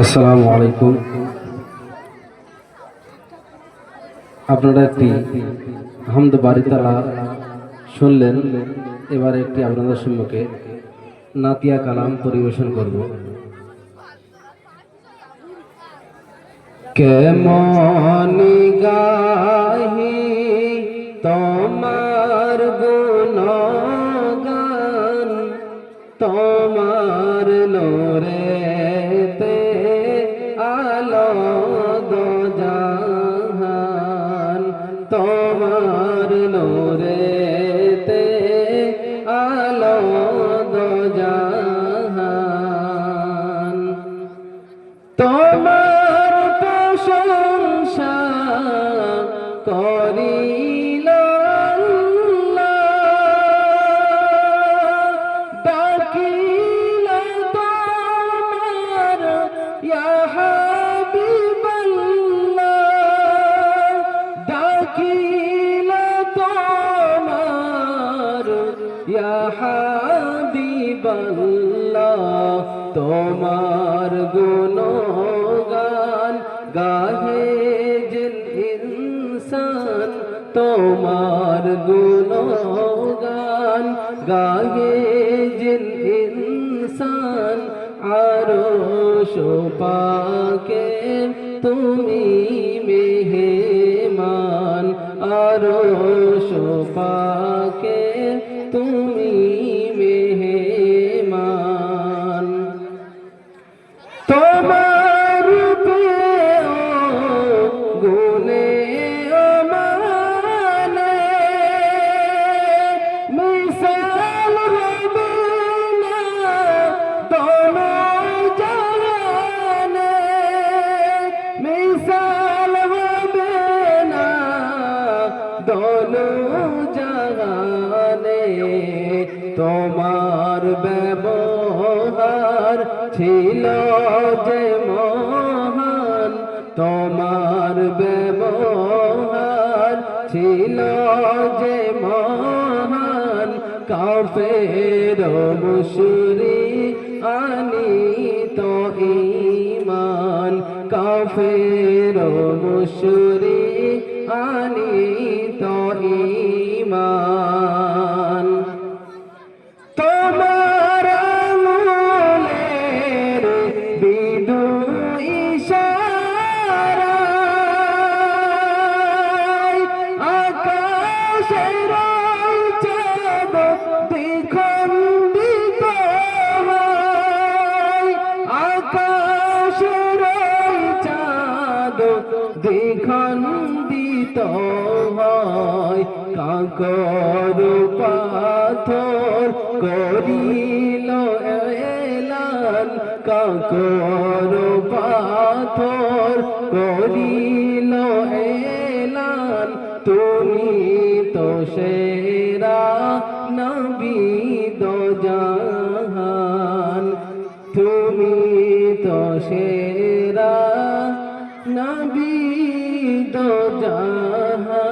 আসসালামু আলাইকুম। আপনারা একটি হামদ বারিতালা শুনলেন। এবারে একটি আপনাদের সম্মুখে নাতিয়া কালাম পরিবেশন করব। কেমন গাহি তোমার গুণগান, তোমার লোরেতে আলো দো জাহান, তোমার লোরেতে আলো দো জাহান। তোমার প্রশংসা করিল ডাকিল তোমার ইয়া হাবিবাল্লাহ, ডাকিল তোমার ইয়া হাবিবাল্লাহ। তোমার গুণগান গাহে জিন ইনসান, তোমার গুণগান গাহে জিন ইনসান। আরশ পাকে তুমি মেহমান, আরশ পাকে তুমি মেহমান। তোমার গুণে মানে মিসাল হবে না দোনো জাহানে, মিসাল হবে না দোনো জাহানে। তোমার ব্যবহার ছিল যে মহান, তোমার ব্যবহার ছিল যে মহান। কাফের মুশরিক আনিত ঈমান, কাফের মুশরিক আনিত ঈমান। তোমার আঙুলের বিদু ইশারায় আকাশের চাঁদ দ্বিখণ্ডিত হয়, আকাশের চাঁদ দ্বিখণ্ডিত হয়। কাকর পাথর করিল এলান, কাকর পাথর করিল এলান। তুমি তো সেরা নবী দো জাহান, তুমি তো সেরা নবী দো জাহান।